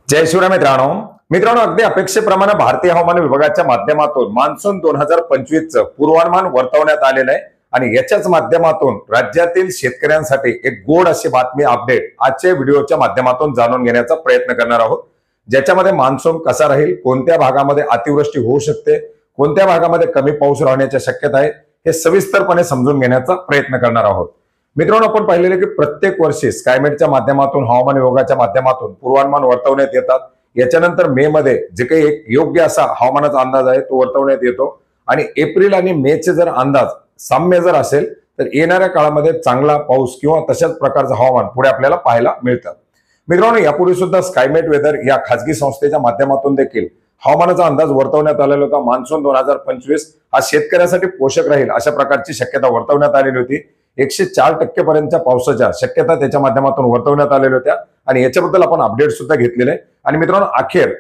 जय शिवराय मित्रांनो अगदी अपेक्षेप्रमाणे भारतीय हवामान विभागाच्या माध्यमातून मान्सून 2025 चं पूर्वानुमान वर्तवण्यात आलेलं आहे आणि याच्याच माध्यमातून राज्यातील शेतकऱ्यांसाठी एक गोड अशी बातमी अपडेट आजच्या व्हिडिओच्या माध्यमातून जाणून घेण्याचा प्रयत्न करणार आहोत, ज्याच्यामध्ये मान्सून कसा राहील, कोणत्या भागामध्ये अतिवृष्टी होऊ शकते, कोणत्या भागामध्ये कमी पाऊस राहण्याची शक्यता आहे, हे सविस्तरपणे समजून घेण्याचा प्रयत्न करणार आहोत। मित्रांनो, आपण पाहिलेले की प्रत्येक वर्षी स्कायमेटच्या माध्यमातून हवामान विभागाच्या माध्यमातून पूर्वानुमान वर्तवण्यात येतात। याच्यानंतर मे मध्ये जे काही एक योग्य असा हवामानाचा अंदाज आहे तो वर्तवण्यात येतो आणि एप्रिल आणि मे चे जर अंदाज साम्य जर असेल तर येणाऱ्या काळामध्ये चांगला पाऊस किंवा तशाच प्रकारचं हवामान पुढे आपल्याला पाहायला मिळतं। मित्रांनो, यापूर्वी सुद्धा स्कायमेट वेदर या खासगी संस्थेच्या माध्यमातून देखील हवामानाचा अंदाज वर्तवण्यात आलेला होता। मान्सून 2025 हा शेतकऱ्यासाठी पोषक राहील अशा प्रकारची शक्यता वर्तवण्यात आलेली होती। 104% पर्यंतच्या पावसाच्या शक्यता त्याच्या माध्यमातून वर्तवण्यात आलेल्या होत्या आणि याच्याबद्दल आपण अपडेट सुद्धा घेतलेले आहे। आणि मित्रांनो, अखेर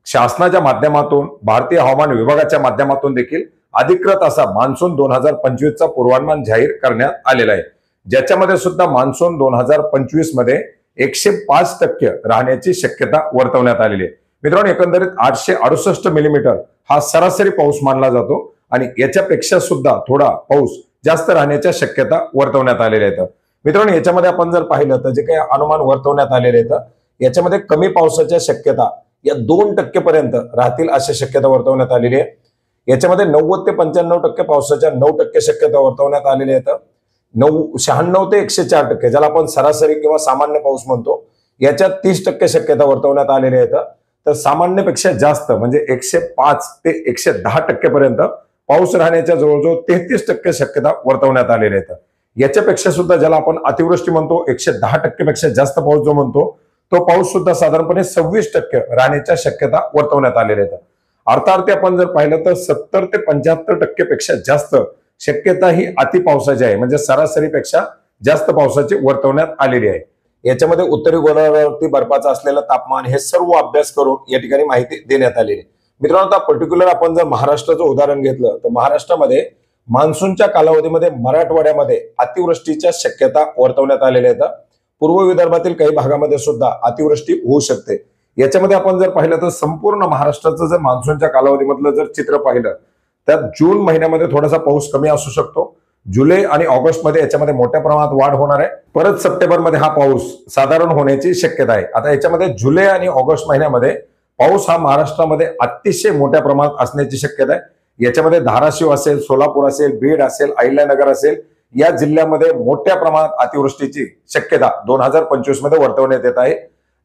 शासनाच्या माध्यमातून भारतीय हवामान विभागाच्या माध्यमातून देखील अधिकृत असा मान्सून 2025 चा पूर्वानुमान जाहीर करण्यात आलेला आहे, ज्याच्यामध्ये सुद्धा मान्सून 2025 मध्ये 105% राहण्याची शक्यता वर्तवण्यात आलेली आहे। मित्रांनो, एकंदरीत 868 मिलीमीटर हा सरासरी पाऊस मानला जातो आणि याच्यापेक्षा सुद्धा थोडा पाऊस जास्त राहण्याच्या शक्यता वर्तवण्यात आलेल्या आहेत। मित्रांनो, याच्यामध्ये आपण जर पाहिलं तर जे काही अनुमान वर्तवण्यात आलेले आहेत याच्यामध्ये कमी पावसाच्या शक्यता या 2% पर्यंत राहतील अशी शक्यता वर्तवण्यात आलेली आहे। याच्यामध्ये 90 ते 95% पावसाच्या 9% शक्यता वर्तवण्यात आलेली आहेत। 96 ते 104%, ज्याला आपण सरासरी किंवा सामान्य पाऊस म्हणतो, याच्यात 30% शक्यता वर्तवण्यात आलेली आहेत। तर सामान्यपेक्षा जास्त म्हणजे 105 ते 110% पर्यंत पाऊस राहण्याच्या जवळजवळ 33% शक्यता वर्तवण्यात आलेल्या आहेत। याच्यापेक्षा सुद्धा ज्याला आपण अतिवृष्टी म्हणतो, 110% पेक्षा जास्त पाऊस जो म्हणतो, तो पाऊस सुद्धा साधारणपणे 26% राहण्याच्या शक्यता वर्तवण्यात आलेल्या आहेत। अर्थात आपण जर पाहिलं तर 70 ते 75% पेक्षा जास्त शक्यता ही अति पावसाची आहे, म्हणजे सरासरीपेक्षा जास्त पावसाची वर्तवण्यात आलेली आहे। याच्यामध्ये उत्तरी गोलार्धावरती बर्फाचं असलेलं तापमान हे सर्व अभ्यास करून या ठिकाणी माहिती देण्यात आलेली आहे। मित्रांनो, आता पर्टिक्युलर आपण जर महाराष्ट्राचं उदाहरण घेतलं तर महाराष्ट्रामध्ये मान्सूनच्या कालावधीमध्ये मराठवाड्यामध्ये अतिवृष्टीच्या शक्यता वर्तवण्यात आलेल्या आहेत। पूर्व विदर्भातील काही भागामध्ये सुद्धा अतिवृष्टी होऊ शकते। याच्यामध्ये आपण जर पाहिलं तर संपूर्ण महाराष्ट्राचं जर मान्सूनच्या कालावधीमधलं जर चित्र पाहिलं तर जून महिन्यामध्ये थोडासा पाऊस कमी असू शकतो। जुलै आणि ऑगस्ट मध्ये याच्यामध्ये मोठ्या प्रमाणात वाढ होणार आहे। परत सप्टेंबर मध्ये हा पाऊस साधारण होण्याची शक्यता आहे। आता याच्यामध्ये जुलै आणि ऑगस्ट महिन्यामध्ये पाऊस हा महाराष्ट्रामध्ये अतिशय मोठ्या प्रमाणात असण्याची शक्यता आहे। याच्यामध्ये धाराशिव असेल, सोलापूर असेल, बीड असेल, अहिल्यानगर असेल, या जिल्ह्यामध्ये मोठ्या प्रमाणात अतिवृष्टीची शक्यता 2025 मध्ये वर्तवण्यात येत आहे।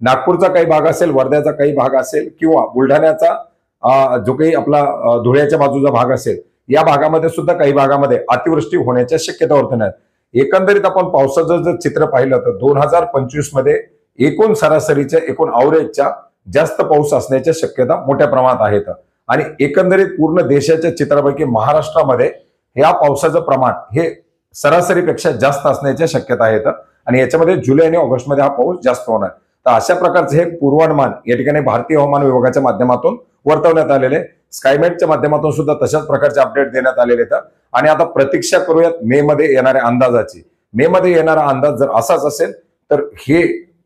नागपूरचा काही भाग असेल, वर्ध्याचा काही भाग असेल किंवा बुलढाण्याचा जो काही आपला धुळ्याच्या बाजूचा भाग असेल, या भागामध्ये सुद्धा काही भागामध्ये अतिवृष्टी होण्याच्या शक्यता वर्तवण्यात। एकंदरीत आपण पावसाचं जर चित्र पाहिलं तर 2025 मध्ये एकूण सरासरीच्या एकूण अवरेजच्या जास्त पाऊस असण्याच्या शक्यता मोठ्या प्रमाणात आहेत आणि एकंदरीत पूर्ण देशाच्या चित्रापैकी महाराष्ट्रामध्ये या पावसाचं प्रमाण हे सरासरीपेक्षा जास्त असण्याच्या शक्यता आहेत आणि याच्यामध्ये जुलै आणि ऑगस्ट मध्ये हा पाऊस जास्त होणार। तर अशा प्रकारचे हे पूर्वानुमान या ठिकाणी भारतीय हवामान विभागाच्या माध्यमातून वर्तवण्यात आलेले, स्कायमेटच्या माध्यमातून सुद्धा तशाच प्रकारचे अपडेट देण्यात आलेले आहेत। आणि आता प्रतीक्षा करूयात मे मध्ये येणाऱ्या अंदाजाची। मे मध्ये येणारा अंदाज जर असाच असेल तर हे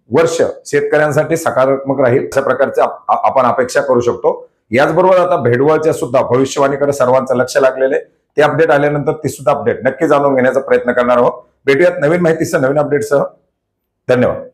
वर्ष शेतकऱ्यांसाठी सकारात्मक राहील अशा प्रकारचे आपण अपेक्षा करू शकतो। याचबरोबर आता भेडवळच्या सुद्धा भविष्यवाणीकडे सर्वांचं लक्ष लागलेले, ते अपडेट आल्यानंतर ती सुद्धा अपडेट नक्की जाणून घेण्याचा प्रयत्न करणार आहोत। भेटूयात नवीन माहितीसह, नवीन अपडेटसह। धन्यवाद।